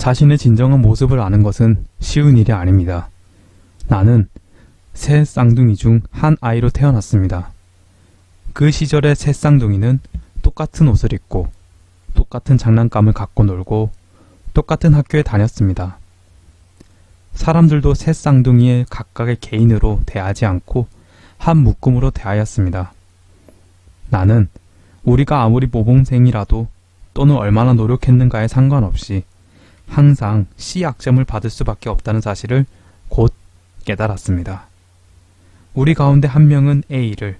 자신의 진정한 모습을 아는 것은 쉬운 일이 아닙니다. 나는 세 쌍둥이 중 한 아이로 태어났습니다. 그 시절의 세 쌍둥이는 똑같은 옷을 입고 똑같은 장난감을 갖고 놀고 똑같은 학교에 다녔습니다. 사람들도 세 쌍둥이의 각각의 개인으로 대하지 않고 한 묶음으로 대하였습니다. 나는 우리가 아무리 모범생이라도 또는 얼마나 노력했는가에 상관없이 항상 C학점을 받을 수밖에 없다는 사실을 곧 깨달았습니다. 우리 가운데 한 명은 A를,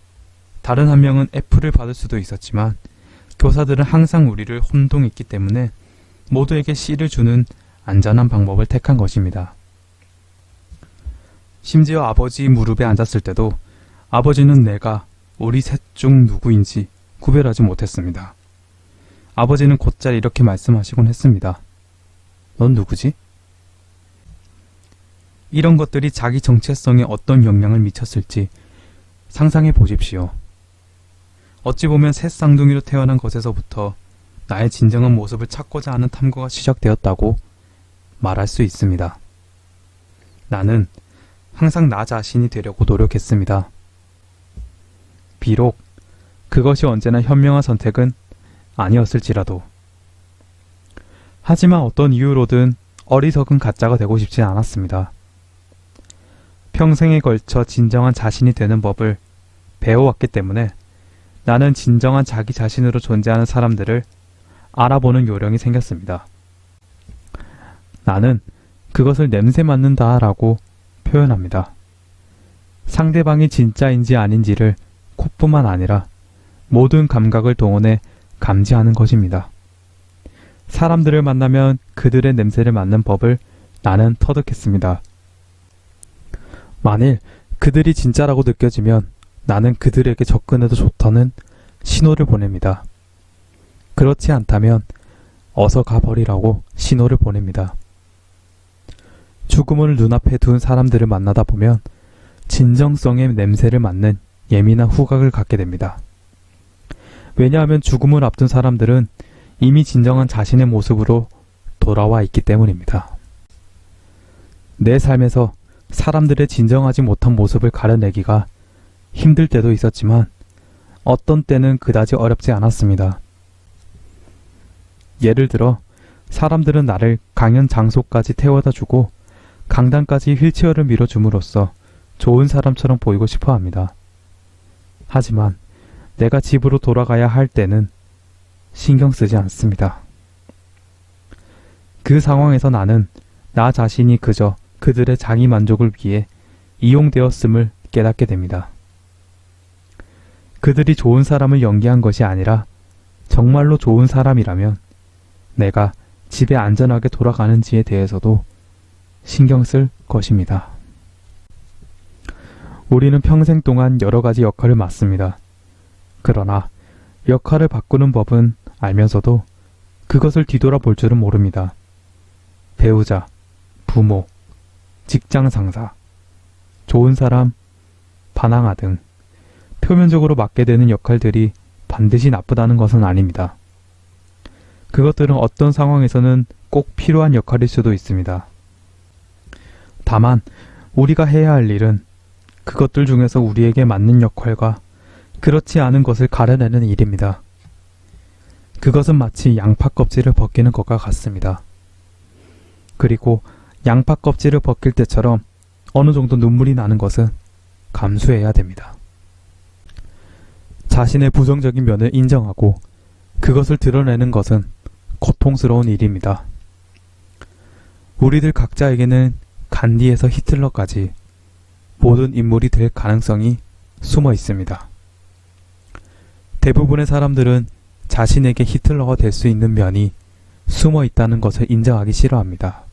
다른 한 명은 F를 받을 수도 있었지만 교사들은 항상 우리를 혼동했기 때문에 모두에게 C를 주는 안전한 방법을 택한 것입니다. 심지어 아버지 무릎에 앉았을 때도 아버지는 내가 우리 셋 중 누구인지 구별하지 못했습니다. 아버지는 곧잘 이렇게 말씀하시곤 했습니다. 넌 누구지? 이런 것들이 자기 정체성에 어떤 영향을 미쳤을지 상상해 보십시오. 어찌 보면 새 쌍둥이로 태어난 것에서부터 나의 진정한 모습을 찾고자 하는 탐구가 시작되었다고 말할 수 있습니다. 나는 항상 나 자신이 되려고 노력했습니다. 비록 그것이 언제나 현명한 선택은 아니었을지라도. 하지만 어떤 이유로든 어리석은 가짜가 되고 싶지 않았습니다. 평생에 걸쳐 진정한 자신이 되는 법을 배워왔기 때문에 나는 진정한 자기 자신으로 존재하는 사람들을 알아보는 요령이 생겼습니다. 나는 그것을 냄새 맡는다 라고 표현합니다. 상대방이 진짜인지 아닌지를 콧뿐만 아니라 모든 감각을 동원해 감지하는 것입니다. 사람들을 만나면 그들의 냄새를 맡는 법을 나는 터득했습니다. 만일 그들이 진짜라고 느껴지면 나는 그들에게 접근해도 좋다는 신호를 보냅니다. 그렇지 않다면 어서 가버리라고 신호를 보냅니다. 죽음을 눈앞에 둔 사람들을 만나다 보면 진정성의 냄새를 맡는 예민한 후각을 갖게 됩니다. 왜냐하면 죽음을 앞둔 사람들은 이미 진정한 자신의 모습으로 돌아와 있기 때문입니다. 내 삶에서 사람들의 진정하지 못한 모습을 가려내기가 힘들 때도 있었지만 어떤 때는 그다지 어렵지 않았습니다. 예를 들어 사람들은 나를 강연 장소까지 태워다 주고 강당까지 휠체어를 밀어줌으로써 좋은 사람처럼 보이고 싶어 합니다. 하지만 내가 집으로 돌아가야 할 때는 신경 쓰지 않습니다. 그 상황에서 나는 나 자신이 그저 그들의 자기 만족을 위해 이용되었음을 깨닫게 됩니다. 그들이 좋은 사람을 연기한 것이 아니라 정말로 좋은 사람이라면 내가 집에 안전하게 돌아가는지에 대해서도 신경 쓸 것입니다. 우리는 평생 동안 여러 가지 역할을 맡습니다. 그러나 역할을 바꾸는 법은 알면서도 그것을 뒤돌아볼 줄은 모릅니다. 배우자, 부모, 직장 상사, 좋은 사람, 반항아 등 표면적으로 맡게 되는 역할들이 반드시 나쁘다는 것은 아닙니다. 그것들은 어떤 상황에서는 꼭 필요한 역할일 수도 있습니다. 다만 우리가 해야 할 일은 그것들 중에서 우리에게 맞는 역할과 그렇지 않은 것을 가려내는 일입니다. 그것은 마치 양파 껍질을 벗기는 것과 같습니다. 그리고 양파 껍질을 벗길 때처럼 어느 정도 눈물이 나는 것은 감수해야 됩니다. 자신의 부정적인 면을 인정하고 그것을 드러내는 것은 고통스러운 일입니다. 우리들 각자에게는 간디에서 히틀러까지 모든 인물이 될 가능성이 숨어 있습니다. 대부분의 사람들은 자신에게 히틀러가 될 수 있는 면이 숨어 있다는 것을 인정하기 싫어합니다.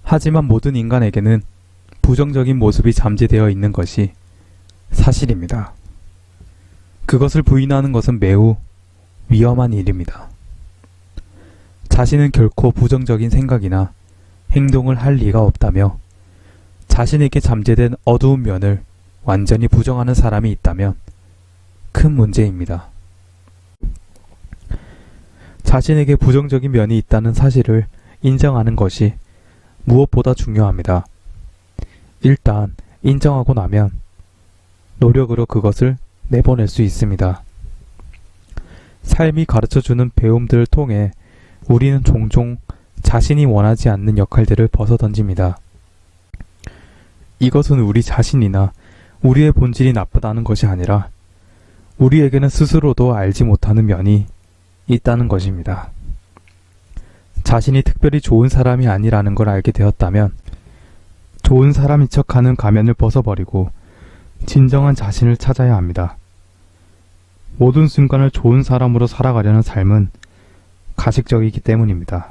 하지만 모든 인간에게는 부정적인 모습이 잠재되어 있는 것이 사실입니다. 그것을 부인하는 것은 매우 위험한 일입니다. 자신은 결코 부정적인 생각이나 행동을 할 리가 없다며 자신에게 잠재된 어두운 면을 완전히 부정하는 사람이 있다면 큰 문제입니다. 자신에게 부정적인 면이 있다는 사실을 인정하는 것이 무엇보다 중요합니다. 일단 인정하고 나면 노력으로 그것을 내보낼 수 있습니다. 삶이 가르쳐주는 배움들을 통해 우리는 종종 자신이 원하지 않는 역할들을 벗어던집니다. 이것은 우리 자신이나 우리의 본질이 나쁘다는 것이 아니라 우리에게는 스스로도 알지 못하는 면이 있다는 것입니다. 자신이 특별히 좋은 사람이 아니라는 걸 알게 되었다면 좋은 사람인 척하는 가면을 벗어버리고 진정한 자신을 찾아야 합니다. 모든 순간을 좋은 사람으로 살아가려는 삶은 가식적이기 때문입니다.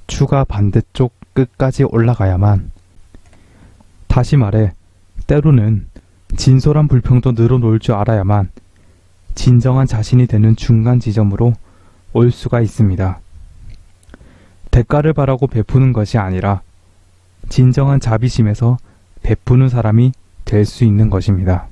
추가 반대쪽 끝까지 올라가야만, 다시 말해 때로는 진솔한 불평도 늘어놓을 줄 알아야만 진정한 자신이 되는 중간 지점으로 올 수가 있습니다. 대가를 바라고 베푸는 것이 아니라 진정한 자비심에서 베푸는 사람이 될 수 있는 것입니다.